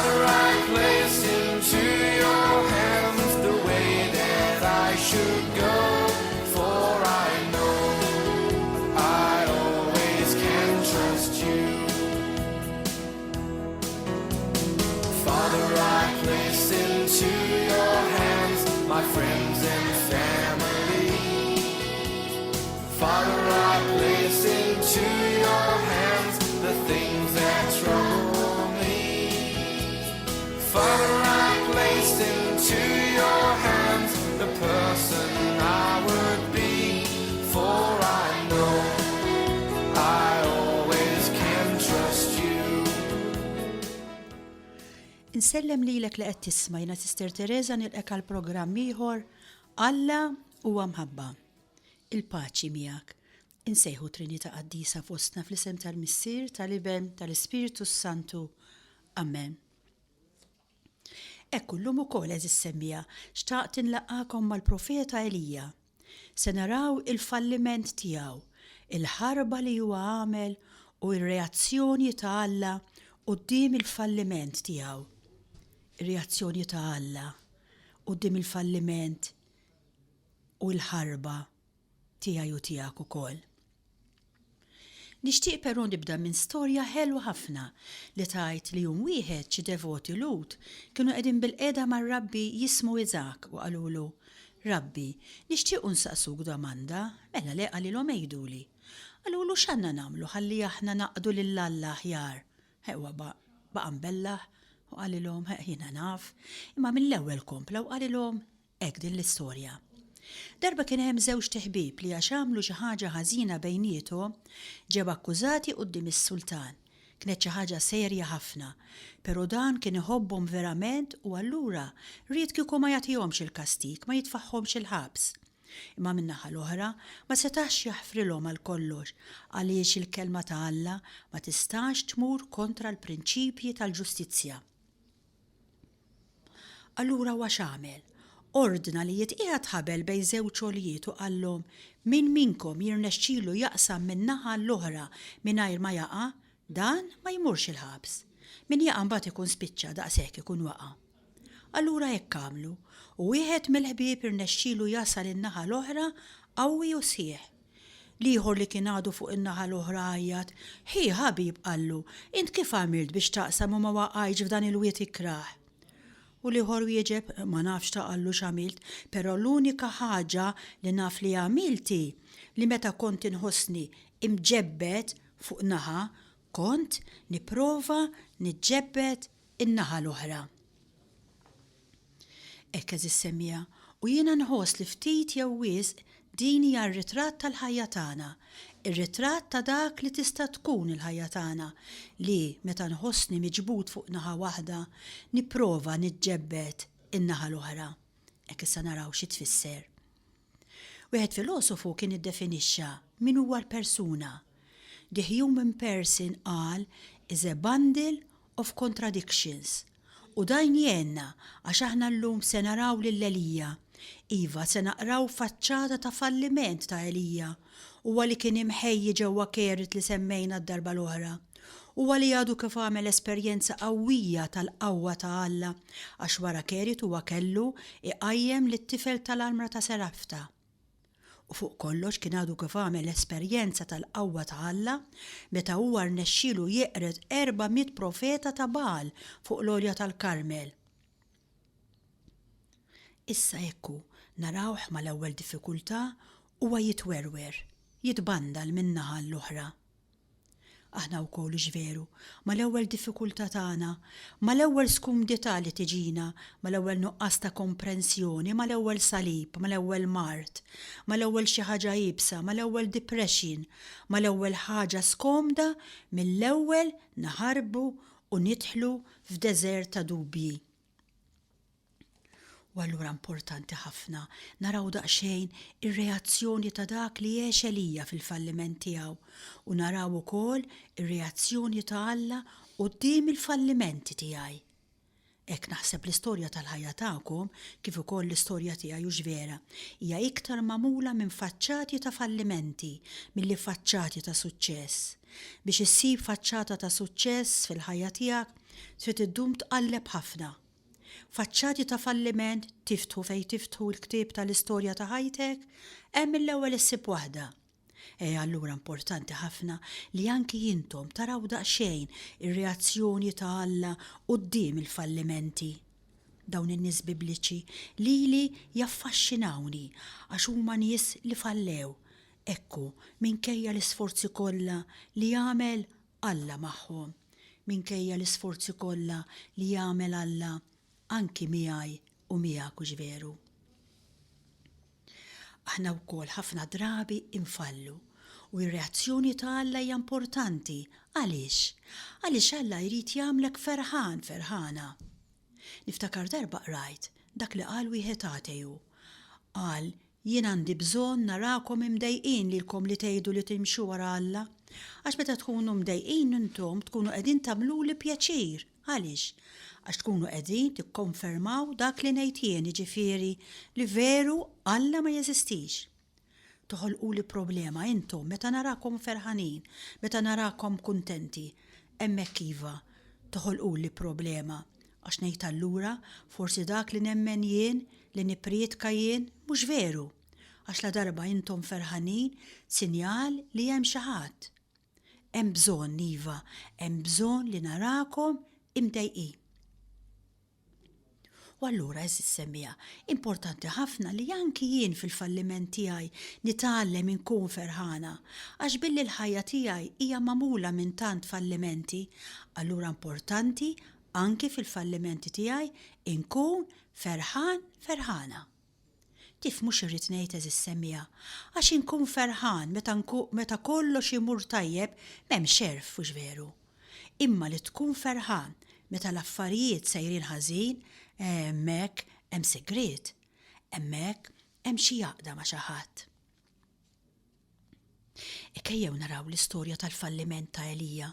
Father, I place into your hands the way that I should go, for I know I always can trust you. Father, I place into your hands my friends and family. Father, I place into your hands the things that trouble me. Father, I place into your hands the person I would be, for I know I always can trust you. Insellem lilek li qed tisma' jiena Sister Teresa nilqek għal programm ieħor Alla huwa mħabba. Il-paċi miegħek. Insejħu Trinità Qaddisa fostna fl-isem tal-Missier, tal-Iben, tal-Ispiritu Santu. Amen. Llum ukoll eżis semmija xtaqt inlaqgħakom mal-profeta Elija. Se naraw il-falliment tiegħu, il-ħarba li huwa għamel u r-reazzjoni ta' Alla quddiem il-falliment tiegħu. Ir-reazzjoni ta' Alla quddiem il-falliment u l-ħarba tiegħi u tiegħek ukoll. Nixtieq però nibda minn storja ħelwa ħafna li tgħid li jum wieħed xi devoti Lut kienu qegħdin bil-qiegħda mar-Rabbi jismu Iżak u qalulu: Rabbi, nixtiequ nsaqsuk domanda, mela le qalilhom għejduli. Qalulu x'għandna nagħmlu ħalli aħna naqdu lil Alla aħjar. Ewwa baqa' mbellaħ u qalilhom jiena naf, imma mill-ewwel kompla u qalilhom hekk din l-istorja. Darba kien hemm żewġ teħbieb li għax għamlu xi ħaġa ħażina bejniethom ġew akkużati quddiem is-sultan. Kienet xi ħaġa serja ħafna, però dan kien iħobbhom verament u allura ried kieku ma jagħtihomx il-kastig, ma jitfaħħomx il-ħabs. Imma min-naħa l-oħra ma setax jaħfrilhom għal kollox għaliex il-kelma ta' Alla ma tistax tmur kontra l-prinċipji tal-ġustizzja. Allura wa x'għamel? Ordna li jitqiegħed ħabel bejn żewġ għoljiet u qallhom: min minkom jirnexxielu jaqsam min-naħa l-oħra mingħajr ma jaqa', dan ma jmurx il-ħabs. Min jaqa' mbagħad ikun spiċċa daqshekk ikun waqa'. Allura hekk għamlu u wieħed mill-ħbieb irnexxielu jasal in-naħa l-oħra qawwi u sħiħ. L-ieħor li kien għadu fuq in-naħa l-oħra għajjat: ħi ħabib qallu, int kif għamilt biex taqsam u ma waqgħajx f'dan il-wiet ikraħ? U liħor wieġeb: ma nafx ta' qallu x'għamilt, però l-unika ħaġa li naf li għamilti li meta kont inħossni imġebbed fuq naħa, kont nipprova niġġebbed in-naħa l-oħra. Hekk eżis semmija u jiena nħoss li ftit jew wisq din hija r-ritratt tal-ħajja tagħna, ir-ritratt ta' dak li tista' tkun il-ħajja tagħna li meta nħossni miġbud fuq naħa waħda nipprova niġġebbed in-naħa l-oħra. Hekk issa naraw xi tfisser. Wieħed filosofu kien iddefinixxa min huwa l-persuna. The human person qal is a bundle of contradictions. U dan jenna għax aħna llum se naraw lil Elija. Iva se naqraw faċċata ta' falliment ta' Elija u għali kien imħejji ġewwa Kerit li semmejna d-darba l-oħra. U għali għadu kif għamel esperjenza qawwija tal-qawwa ta' Alla għax wara Kerit huwa kellu iqajjem lit-tifel tal-armra ta' Serafta. U fuq kollox kien għadu kif għamel esperjenza tal-qawwa ta' Alla meta huwa rnexxielu jeqret 400 profeta ta' Baal fuq l-Olja tal-Karmel. Issa ekku narawh mal-ewwel diffikultà huwa jitwerwer, jitbandal min-naħa l-oħra. Aħna wkoll ġveru mal-ewwel diffikultà tagħna, mal-ewwel skumdità li tiġina, mal-ewwel nuqqas ta' komprensjoni, mal-ewwel salib, mal-ewwel mart, mal-ewwel xi ħaġa jibsa, mal-ewwel depression, mal-ewwel ħaġa skomda, mill-ewwel naħarbu u nidħlu f'deżert ta' dubji. U allura importanti ħafna naraw daqsxejn ir-reazzjoni ta' dak li jgħix Elija fil-falliment tiegħu u naraw ukoll ir-reazzjoni ta' Alla quddiem il-fallimenti tiegħi. Hekk naħseb l-istorja tal-ħajja tagħkom kif ukoll l-istorja tiegħi hux vera hija iktar magħmula minn faċċati ta' fallimenti milli faċċati ta' suċċess. Biex issib faċċata ta' suċċess fil-ħajja tiegħek trid iddum tqalleb ħafna. Faċċati ta' falliment tiftħu fejn tiftħu l-ktieb tal-istorja ta' ħajtek, hemm mill-ewwel issib waħda. Allura importanti ħafna li anki jintom taraw daqsxejn ir-reazzjoni ta' Alla quddiem il-fallimenti. Dawn in-nies bibliċi lili jaffaxxinawni għax huma nies li fallew. Ekku minkejja l-isforzi kollha li jagħmel Alla magħhom. Minkejja l-isforzi kollha li jagħmel Alla anki miegħi u miegħek hux veru. Aħna wkoll ħafna drabi infallu u r-reazzjoni ta' Alla hija importanti. Għaliex? Għaliex Alla jrid jagħmlek ferħana. Niftakar darba qrajt dak li qal wieħed Ateu. Qal jien għandi bżonn narakom imdejqin lilkom li tgħidu li timxu wara Alla. Għax meta tkunu mdejqin intom tkunu qegħdin tagħmluli pjaċir. Għaliex? Għax tkunu qegħdin tikkonfermaw dak li ngħid jien, jiġifieri li veru Alla ma jeżistix. Toħolquli problema intom meta narakom ferħanin, meta narakom kuntenti, hemmhekk iva toħolquli problema. Għax ngħid allura forsi dak li nemmen jien, li nipprietka jien mhux veru. Għax la darba intom ferħanin sinjal li hemm xi ħadd. Hemm bżonn iva, hemm bżonn li narakom imdejqin. U allura eżis semmija, importanti ħafna li anki jien fil-falliment tiegħi nitgħallem inkun ferħana, għax billi l-ħajja tiegħi hija magħmula minn tant fallimenti, allura importanti anki fil-fallimenti tiegħi inkun ferħana. Tif mhux irrid ngħid eżis semmija, għax inkun ferħan meta kollox imur tajjeb m'hemm xerf hux veru. Imma li tkun ferħan meta l-affarijiet sejrin ħażin, hemmhekk hemm segret, hemmhekk hemm xi jaqda ma' xi ħadd. Ikkejjew naraw l-istorja tal-falliment ta' Elija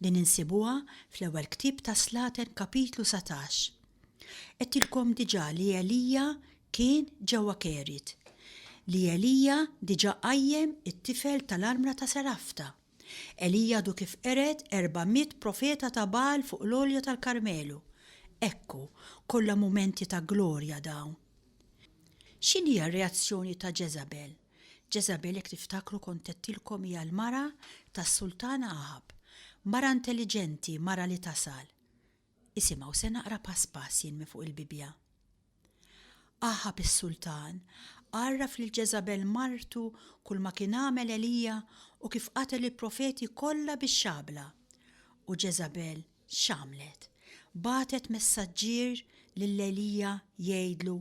li ninsibuha fl-ewwel ktieb ta' Slaten kapitlu 17. Qedtilkom diġà li Elija kien ġewwa Kerit, li Elija diġà qajjem it-tifel tal-armra ta' Serafta. Elija du kif ered 400 profeta ta' Baal fuq l-olja tal-Karmelu. Ekku, kollha mumenti ta' glorja dawn. X'inhi r-reazzjoni ta' Jezabel? Jezabel jekk tiftakru kont qedtilkom hija l-mara tas-Sultan Ahab, mara intelligenti, mara li tasal. Isimgħu se naqra pass jien fuq il-Bibja. Ahab is-Sultan għarraf lil Jezabel martu kull ma kien għamel Elija u kif qatel il-profeti kollha bix-xabla. U Jezabel x'għamlet? Batet messaġġier lil Elija jgħidlu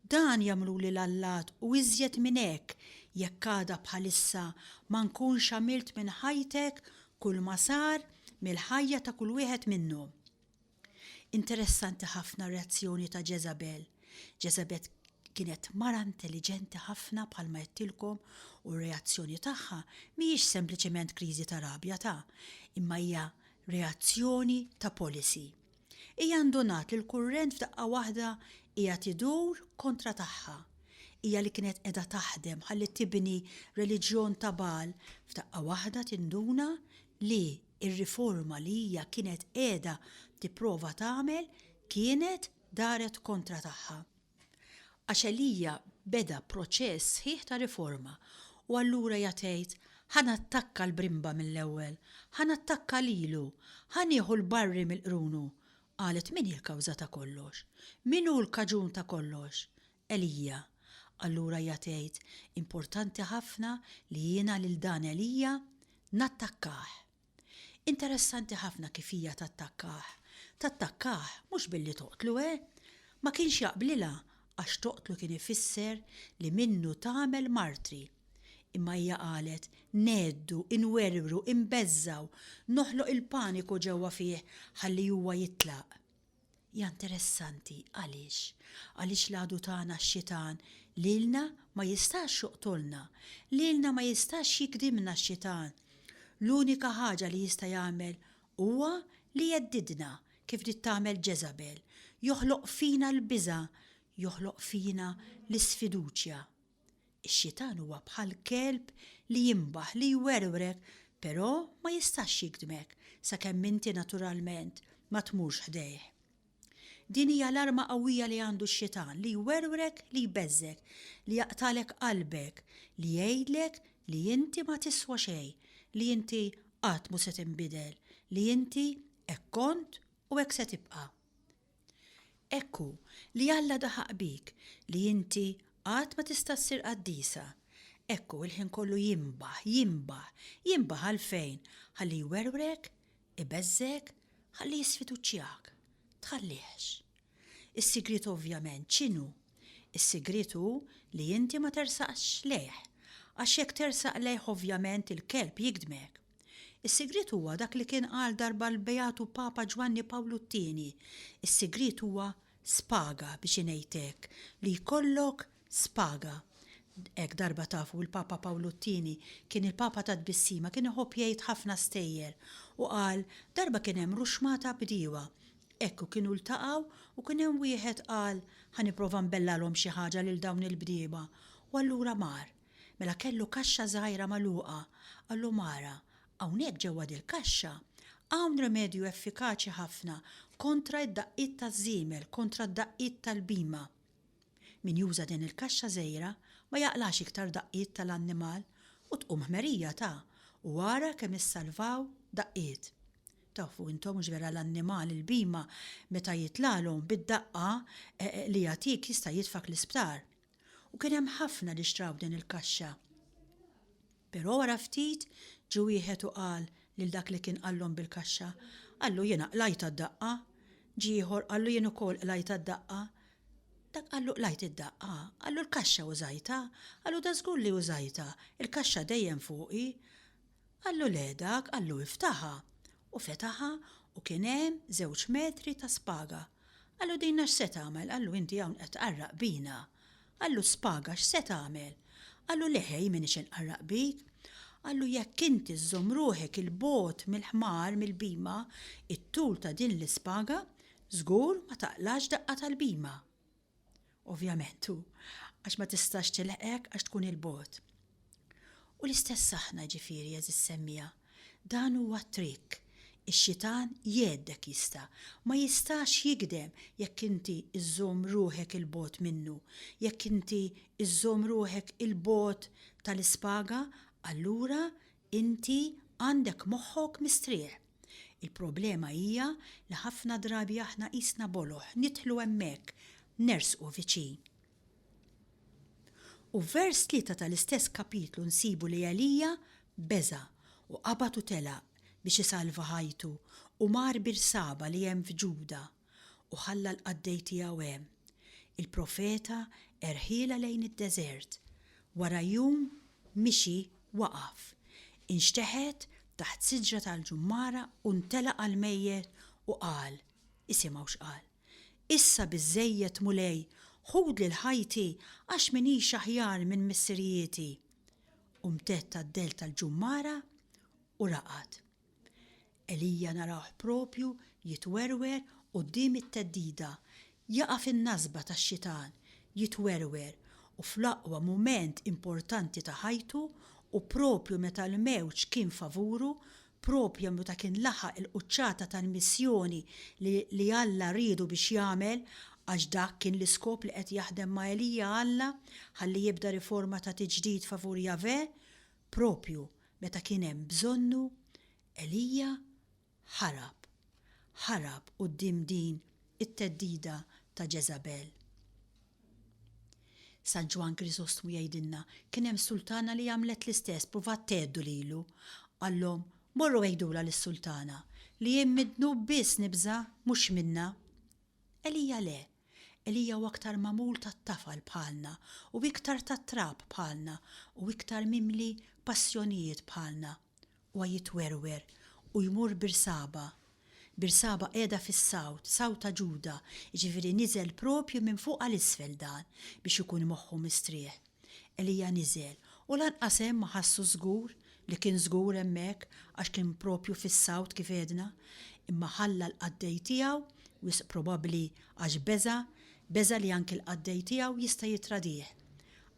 dan jagħmluli l-allat u iżjed minn hekk jekk għada bħalissa ma nkunx għamilt minn ħajtek kull ma sar mill-ħajja ta' kull wieħed minnhom. Interessanti ħafna reazzjoni ta' Jezabel. Jezabel kienet mara intelligenti ħafna bħalma qedtilkom u r-reazzjoni tagħha mhijiex sempliċement kriżi ta' rabja imma hija reazzjoni ta' policy. Hija ndunat li l-kurrent f'daqqa waħda hija tidur kontra tagħha. Hija li kienet qiegħda taħdem ħalli tibni reliġjon ta' Baal f'daqqa waħda tinduna li r-riforma li hija kienet qiegħda tipprova tagħmel kienet daret kontra tagħha. Għax Elija beda proċess sħiħ ta' riforma u allura jagħtejt ħanattakka l-brimba mill-ewwel, ħanattakka lilu, ħanieħu l-barri mill-qrunu. Qalet min il-kawża ta' kollox? Min hu l-kaġun ta' kollox? Elija. Allura jagħtejt importanti ħafna li jiena lil dan Elija nattakkah. Interessanti ħafna kif hija tattakkah. Tattakkah mhux billi toqtlu ma kienx jaqblilha għax toqtlu kien ifisser li minnu tagħmel martri. Imma hija qalet neddu, inwerwru, imbeżżaw, noħloq il-paniku ġewwa fih ħalli huwa jitlaq. Ja interessanti għaliex? Għaliex l-għadu tagħna x-xitan lilna ma jistax joqtolna, lilna ma jistax jikdimna x-xitan. L-unika ħaġa li jista' jagħmel huwa li jeddidna kif dit tagħmel Jezabel, joħloq fina l-biża', joħloq fina l-isfiduċja. Ix-xitan huwa bħal kelb li jimbaħ li jwerwrek, però ma jistax jikdmek sakemm inti naturalment ma tmurx ħdejh. Din hija l-arma qawwija li għandu x-xitan li jwerwrek, li jbeżżek, li jaqtalek qalbek, li jgħidlek li inti ma tiswa xejn, li inti qatt mu se tinbidel, li inti hekk kont u hekk se tibqa'. Ekku li Alla daħaq bik li inti qatt ma tista' ssir qaddisa. Ekku il-ħin kollu jimbaħ għalfejn ħalli jwerwrek, ibeżżek, ħalli jisfiduċjak. Tħallihx. Is-sigriet ovvjament x'inhu? Is-sigritu li inti ma tersaqx lejh, għax jekk tersaq lejh ovvjament il-kelb jigdmek. Is-sigriet huwa dak li kien qal darba l-Bejatu Papa Ġwanni Pawlu II. Is-sigriet huwa spaga biex ngħidlek li jkollok spaga. Hekk darba tafu il-Papa Pawlu II kien il-Papa ta' tbissima kien iħobb jgħid ħafna stejjer u qal darba kien hemm ruxmata bdiewa. Ekku kienu ltaqgħu u kien hemm wieħed qal ħanipprova nbellalhom xi ħaġa lil dawn il-bdieba u allura mar. Mela kellu kaxxa żgħira magħluqa, qallu Mara, hawnhekk ġewwa dil-kaxxa hawn remedju effikaċi ħafna kontra d-daqqiet taż-żiemel, kontra d-daqqiet tal-bima. Min juża din il-kaxxa żgħira ma jaqlax iktar daqqiet tal-annimal u tqum ħmerija ta' u wara kemm issalvaw daqqiet. Tafu intom mhux vera l-annimal il-bima meta jitlalhom bid-daqqa li jagħtik jista' jitfak l-isptar. U kien hemm ħafna li xtraw din il-kaxxa. Però wara ftit ġie wieħed u qal lil dak li kien qallhom bil-kaxxa, qallu jiena qlajt d-daqqa, ġie ieħor qallu jien ukoll qlajt d-daqqa. Dak qallu qlajt id-daqqa, qallu l-kaxxa użajta, qallu da żgur li użajta, il-kaxxa dejjem fuqi. Qallu le dak, qallu iftaħha. U fetaħa u kien hemm 2 metri ta' spaga. Qallu din x'se tagħmel? Qallu inti hawn qed tqarraq bina. Qallu spaga x'se tagħmel? Qallu leħej minix inqarraq bik. Qallu jekk inti żżomm ruħek il-bot mill-ħmar mill-bima, it-tul ta' din l-ispaga żgur ma taqlax daqqa tal-bima. Ovvjament hu għax ma tistax tilħek għax tkun il-bot. U l-istess aħna ġifieri eżis semmija. Dan huwa trikk. Ix-xitan jgħiddek ma jistax jigdem jekk inti iżżomm ruħek il-bot minnu, jekk inti iżżomm ruħek il-bot tal-ispaga, allura inti għandek moħħok mistrieħ. Il-problema hija li ħafna drabi aħna qisna boloħ, nidħlu hemmhekk, nersqu viċin. U vers 3 tal-istess kapitlu nsibu li Elija beża u qabad u telaq biex isalva ħajtu u mar Birsaba li hemm f'Ġuda u ħalla l-qaddej tiegħu hemm. Il-profeta erħiela lejn id-deżert. Wara jum mixi waqaf. Inxteħet taħt siġra tal-ġummara u ntelaq għal-mejjed u qal, isimgħu x'qal. Issa biżżejjed mulej, ħud lil ħajti għax minix aħjar minn missirijieti. U mtett tad-del tal-ġummara u raqad. Elija narawh propju jitwerwer quddiem it-teddida, jaqa' fin-nażba tax-xitan, jitwerwer u fl-aqwa mument importanti ta' ħajtu u propju meta l-mewġ kien favuru, propju meta kien laħaq il-quċċata tal-missjoni li Alla riedu biex jagħmel għax dak kien l-iskop li qed jaħdem ma' Elija Alla ħalli jibda riforma ta' tiġdid favur Jahve, propju meta kien hemm bżonnu, Elija ħarab quddiem din it-teddida ta' Ġeżabel. San Ġwan Krisostmu jgħidilna kien hemm sultana li għamlet l-istess pruvat tgħeddu lilu. Qallhom morru għejdula lis-sultana li jien midnu biss nibża mhux minna. Elija le. Elija huwa aktar magħmul tat-tafal bħalna u iktar tat-trab bħalna u iktar mimli passjonijiet bħalna. U jitwerwer u jmur Birsaba. Birsaba qiegħda fis-sawt, sawt ta' Ġuda, jiġifieri niżel propju minn fuq għal isfel dan biex ikun moħħu mistrieħ. Elija niżel u lanqas hemm ma ħassu żgur li kien żgur hemmhekk għax kien propju fis-sawt kif għedna, imma ħalla l-qaddej tiegħu wisq probabbli għax beża li anke l-qaddej tiegħu jista' jitradih.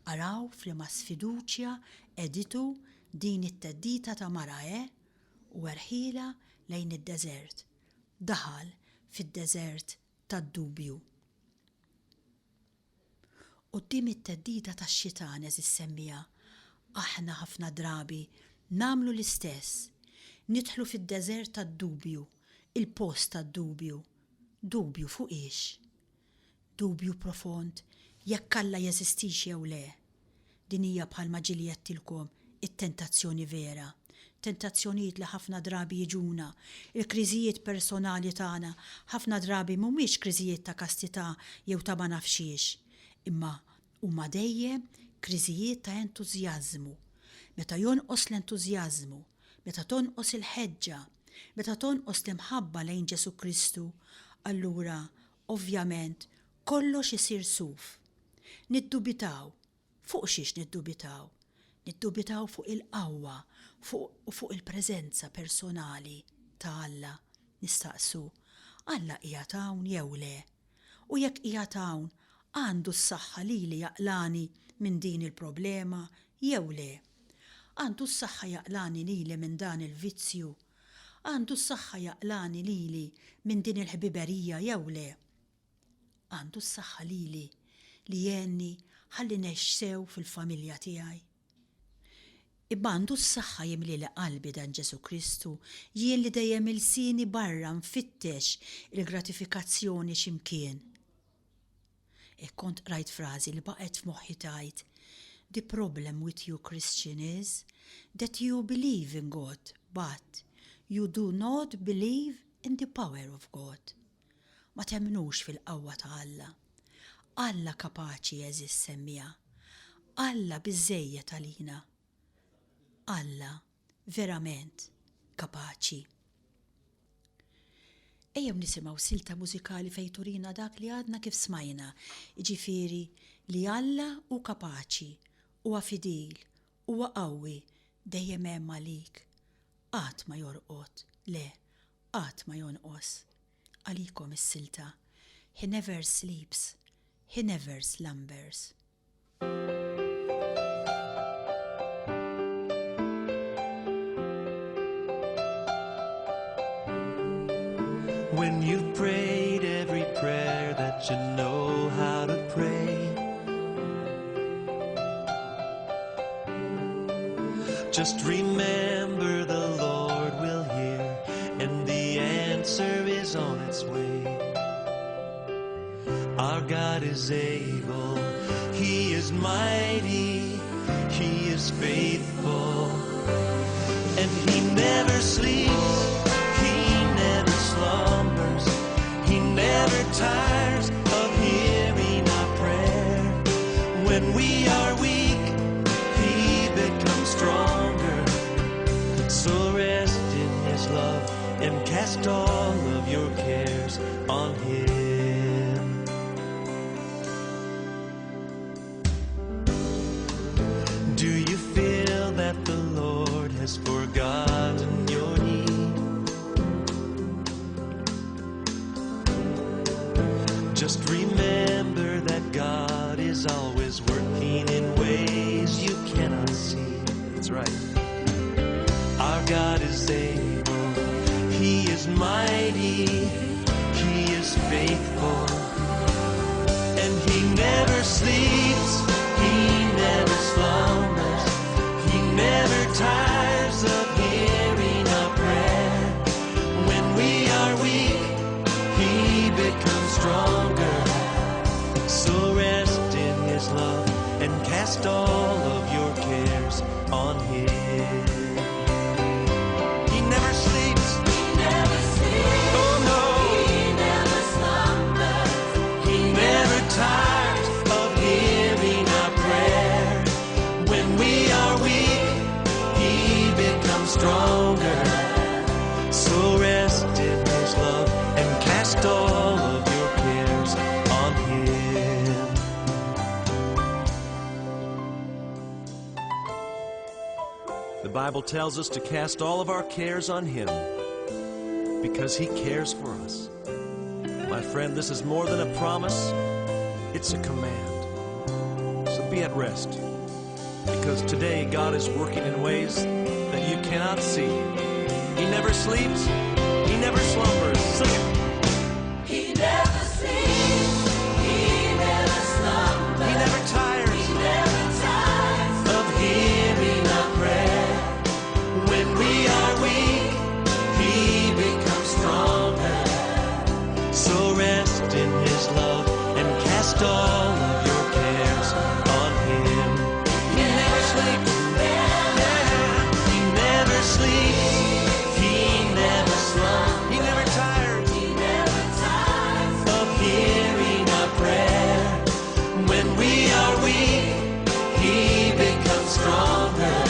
Araw f'liema sfiduċja qeditu din it-teddita ta' mara u erħiela lejn id-deżert. Daħal fid-deżert tad-dubju. Quddiem it-teddida tax-xitan eżis semmija, aħna ħafna drabi nagħmlu l-istess. Nidħlu fid-deżert tad-dubju, il-post tad-dubju. Dubju fuq ix? Dubju profond jekk Alla jeżistix jew le. Din hija bħalma ġieli jettilkom it-tentazzjoni vera. Tentazzjonijiet li ħafna drabi jiġuna, il-kriżijiet personali tagħna ħafna drabi mhumiex kriżijiet ta' kastità jew ta' ma nafxiex, imma huma dejjem kriżijiet ta' entużjażmu. Meta jonqos l-entużjażmu, meta tonqos il-ħeġġa, meta tonqos l-imħabba lejn Ġesu Kristu, allura ovvjament kollox isir suf. Niddubitaw. Fuq xiex niddubitaw? Niddubitaw fuq il-qawwa, fuq il-preżenza personali ta' Alla. Nistaqsu, Alla qiegħed hawn jew le? U jekk qiegħed hawn, għandu s-saħħa lili jaqlani minn din il-problema jew le? Għandu s-saħħa jaqlani lili minn dan il-vizzju? Għandu s-saħħa jaqlani lili minn din il-ħbiberija jew le? Għandu s-saħħa lili li jenni ħalli nexxew fil-familja tiegħi? Imma għandu s-saħħa jimli li qalbi dan Ġesu Kristu, jien li dejjem ilsini barra nfittex il-gratifikazzjoni x'imkien. Kont rajt frażi li baqgħet f'moħħi tajt, "The problem with you Christian is that you believe in God, but you do not believe in the power of God." Ma temnux fil-qawwa ta' Alla. Alla kapaċi jeżis semmija. Alla biżejjed għalina. Alla verament kapaċi. Ejjew nisimgħu silta mużikali fejn turina dak li għadna kif smajna, jiġifieri li Alla hu kapaċi, huwa fidil, huwa qawwi, dejjem hemm għalik. Qatt ma jorqod, le, qatt ma jonqos. Għalikom is-silta. He never sleeps, he never slumbers. When you've prayed every prayer that you know how to pray, just remember the Lord will hear, and the answer is on its way. Our God is able, He is mighty, He is faithful, and He never sleeps, He never slumbers, He never tires of hearing our prayer. When we are weak, He becomes stronger. So rest in His love and cast all of your cares on Him. Do you feel that the Lord has forgotten your need? Just remember that God is always working in ways you cannot see. That's right. Our God is able, He is mighty, He is faithful, and He never sleeps, He never slumbers, He never tires of hearing our prayer. When we are weak, He becomes stronger. So rest in His love and cast all of your cares on Him. He never sleeps. Oh no. He never tires of hearing our prayer. When we are weak, He becomes stronger. So rest in His love and cast all of your cares on Him. The Bible tells us to cast all of our cares on Him because He cares for us. My friend, this is more than a promise, it's a command. So be at rest, because today God is working in ways that you cannot see. He never sleeps, He never slumbers. Sing it. love and cast all of your cares on him. He never sleeps. He never sleeps. He never slumbers. He never tires. Of hearing our prayer. When we are weak, he becomes stronger.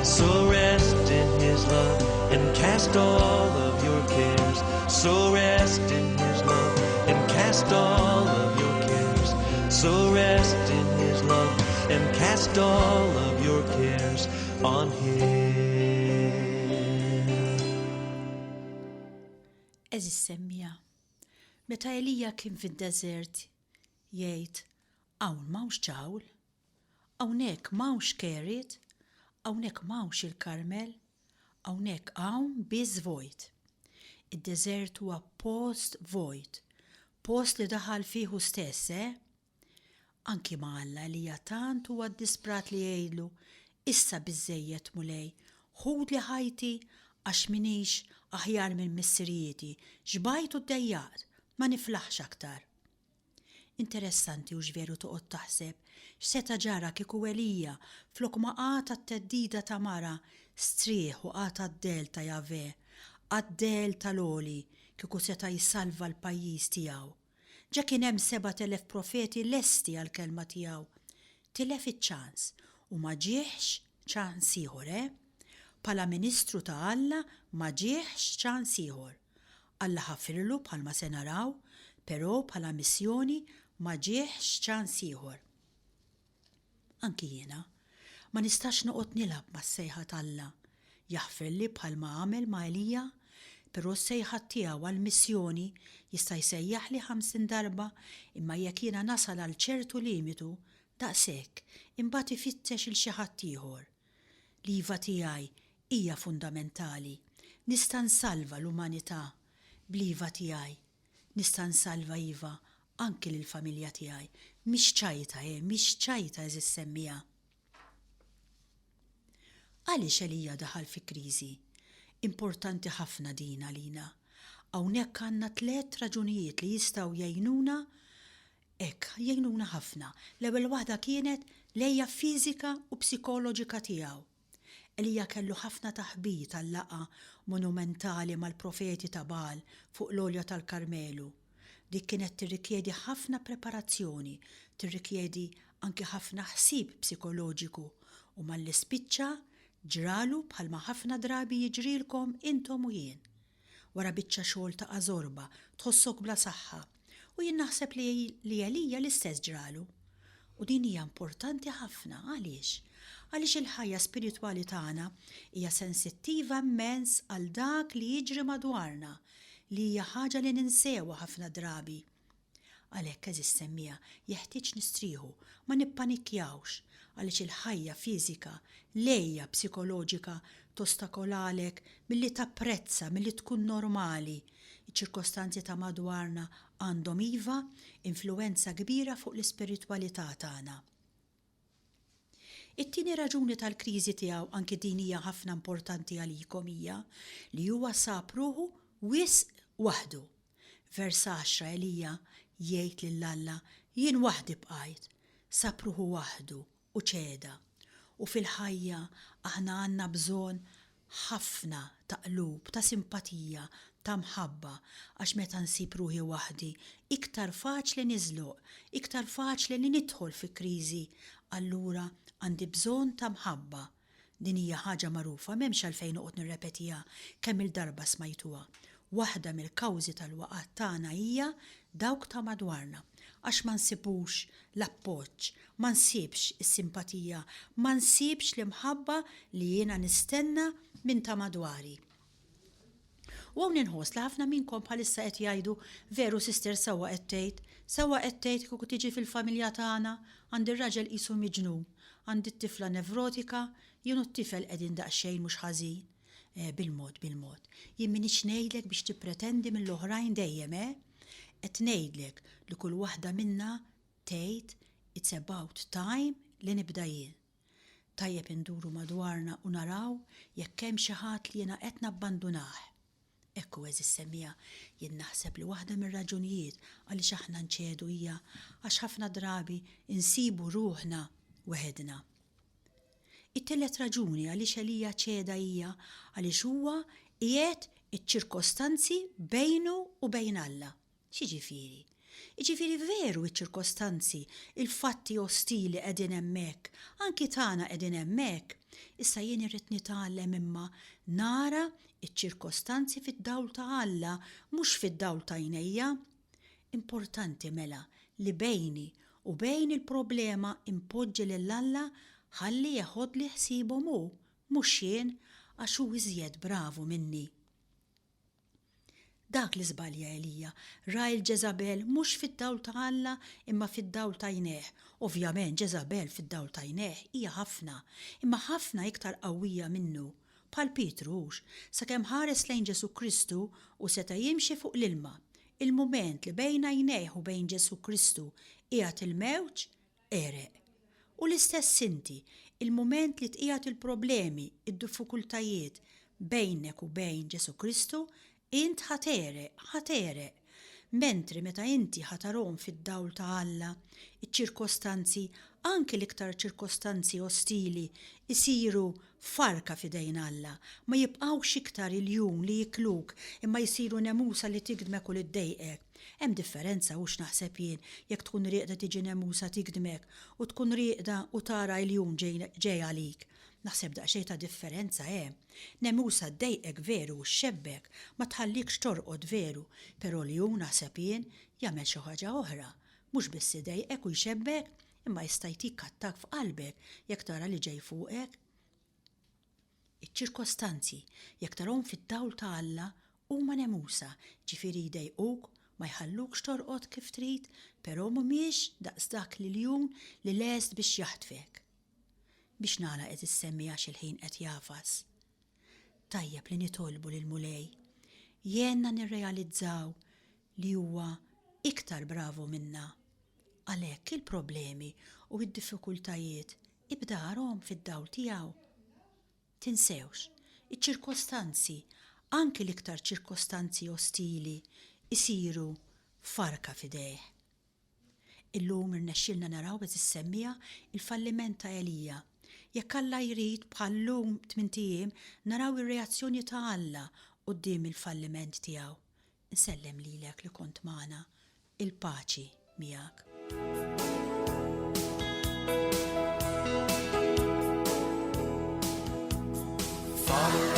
So rest in his love and cast all of your cares. So rest in his love and cast all of your cares. So rest in his love and cast all of your cares on him. Eżis semmija, meta Elija kien fid-deżert jgħid hawn m'hawnx ċawl, hawnhekk m'hawnx keriet, hawnhekk m'hawnx il-Karmel, hawnhekk hawn biss vojt. Id-deżert huwa post vojt, post li daħal fieħu stess, Anki ma' Alla Elija tant huwa disprat li jgħidlu issa biżżejjed mulej, ħud li ħajti għax minix aħjar minn missirieti, xbajtu d-dejjaqt, ma niflaħx aktar. Interessanti u ġveru toqgħod taħseb x'seta ġara kieku Elija flok ma qata t-teddida ta' mara strieħ u qata d-del ta' Jahve, għad-del tal-oli kieku seta jissalva l-pajjiż tiegħu. Ġa kien hemm 7,000 profeti lesti għall-kelma tiegħu. Tilef iċ-ċans u ma ġieħx ċans ieħor, Pala Ministru ta' Alla ma ġieħx ċans ieħor. Alla ħaffirlu bħalma se naraw, però bħala missjoni ma ġieħx ċans ieħor. Anki jiena ma nistax noqgħod nilab mas-sejħa Alla. Jaħfirli bħalma għamel ma' Elija, però s-sejħa tiegħu għall-missjoni jista' jsejjaħli 50 darba, imma jekk jiena nasal għal ċertu limitu, daqshekk imbagħad ifittex il xi ħadd ieħor. L-iva tiegħi hija fundamentali. Nista' nsalva l-umanità bl-iva tiegħi. Nista' nsalva iva anke lill-familja tiegħi. Mhix ċajta, mhix ċajta eżis semmija. Għaliex Elija daħal fi kriżi? Importanti ħafna din għalina. Hawnhekk għandna 3 raġunijiet li jistgħu jgħinuna ħafna. L-ewwel waħda kienet lejja fiżika u psikoloġika tiegħu. Elija kellu ħafna taħbit tal-laqa monumentali mal-profeti ta' Baal fuq l-olja tal-Karmelu. Dik kienet tirrikjedi ħafna preparazzjoni, tirrikjedi anke ħafna ħsieb psikoloġiku u mal-ispiċċa ġralu bħalma ħafna drabi jiġrilkom intom u jien. Wara biċċa xogħol ta' għażorba, tħossok bla saħħa. U jien naħseb li Elija l-istess ġralu. U din hija importanti ħafna għaliex? Għaliex il-ħajja spiritwali tagħna hija sensittiva immens għal dak li jiġri madwarna, li hija ħaġa li ninsewha ħafna drabi. Għalhekk eżis semmija jeħtieġ nistrieħu, ma nippanikjawx għaliex il-ħajja fiżika lejja psikoloġika tostakolalek milli tapprezza, milli tkun normali. Iċ-ċirkostanzi ta' madwarna għandhom iva influenza kbira fuq l-ispiritwalità tagħna. It-tieni raġuni tal-kriżi tiegħu anke din hija ħafna importanti għalikom hija li huwa sab ruħu wisq waħdu. Vers 10 Elija jgħid lill-Alla jien waħdi bqajt, sab ruħu waħdu u ċeda. U fil-ħajja aħna għandna bżonn ħafna ta' qlub, ta' simpatija, ta' mħabba, għax meta nsib ruħi waħdi, iktar faċli niżloq, iktar faċli li nidħol fi kriżi, allura għandi bżonn ta' mħabba. Din hija ħaġa magħrufa m'hemmx għalfejn noqgħod nirrepetiha kemm il-darba smajtuha. Waħda mill-kawżi tal-waqgħat tagħna hija dawk ta' madwarna, għax ma nsibux l-appoġġ, ma nsibx is-simpatija, ma nsibx l-imħabba li jiena nistenna minn ta' madwari. U hawn inħoss li ħafna minnkom bħalissa qed jgħidu veru sister sewwa qed tgħid kieku tiġi fil-familja tagħna għandi r-raġel qisu miġnun, għandi t-tifla nevrotika, jien u t-tifel qegħdin daqsxejn mhux ħażin. Bil-mod. Jien minix ngħidlek biex tippretendi mill-oħrajn dejjem, qed ngħidlek li kull waħda minna tgħid it's about time li nibda jien. Tajjeb induru madwarna u naraw jekk hemm xi ħadd li jiena qed nabbandunah. Ekku eżis semmija jien naħseb li waħda mir-raġunijiet għaliex aħna nċedu hija għax ħafna drabi insibu ruħna weħedna. It-tielet raġuni għaliex Elija ċeda hija għaliex huwa qiegħed iċ-ċirkostanzi bejnu u bejn Alla. X'jiġifieri? Jiġifieri veru iċ-ċirkostanzi, il-fatti ostili qegħdin hemmhekk, anki tagħna qegħdin hemmhekk. Issa jien irrid nitgħallem imma nara iċ-ċirkostanzi fid-dawl ta' Alla, mhux fid-dawl ta' għajnejja. Importanti mela li bejni u bejn il-problema impoġġi lil Alla ħalli jaħodli ħsiebhom hu, mhux jien għax hu iżjed bravu minni. Dak li żbalja Elija ra l-Ġeżabel mhux fid-dawl ta' Alla imma fid-dawl ta' għajnejh. Ovvjament Ġeżabel fid-dawl ta' għajnejh hija ħafna, imma ħafna iktar qawwija minnu. Bħal Pitrux, sakemm ħares lejn Ġesu Kristu u seta' jimxi fuq l-ilma. Il-mument li bejn għajnejh u bejn Ġesu Kristu qiegħed il-mewġ ereq. U l-istess inti, il-mument li tqiegħed il-problemi, id-diffikultajiet bejnek u bejn Ġesu Kristu, int ħatereq. Mentri meta inti ħatarom fid-dawl ta' Alla, iċ-ċirkostanzi, anke l-iktar ċirkostanzi ostili, isiru farka fidejn Alla, ma jibqgħux iktar il-jum li jikluk imma jsiru nemusa li tigdmek u li ddejqek. Hemm differenza hux naħseb jien jekk tkun rieqda tiġi nemusa tigdmek u tkun rieqda u tara l-jum ġej għalik. Naħseb daqsxejn ta' differenza hemm. Nemusa ddejqek veru u xebbek ma tħallikx torqod veru, però li hu naħseb jien jagħmel xi ħaġa oħra. Mhux biss idejqek u jxebbek, imma jista' jtik attak f'qalbek jekk tara li ġej fuqek. Iċ-ċirkostanzi jekk tarahom fid-dawl ta' Alla huma nemusa, ġifieri jdejquk ma jħallukx torqod kif trid, però mhumiex daqs dak li l-jum li lest biex jaħtfek. Biex nagħlaq qed issemmi għax il-ħin qed jafas. Tajjeb li nitolbu lil Mulej jenna nirrealizzaw li huwa iktar bravu minna. Għalhekk il-problemi u d-diffikultajiet ibdarhom fid-dawl tiegħu. Tinsewx, iċ-ċirkostanzi, anke l-iktar ċirkostanzi ostili, isiru farka fidejh. Illum irnexxielna naraw qed issemmija il-falliment ta' Elija. Jekk Alla jrid bħallum 8 ijiem naraw ir-reazzjoni ta' Alla quddiem il-falliment tiegħu. Insellem lilek li kont magħna, il-paċi miegħek. Father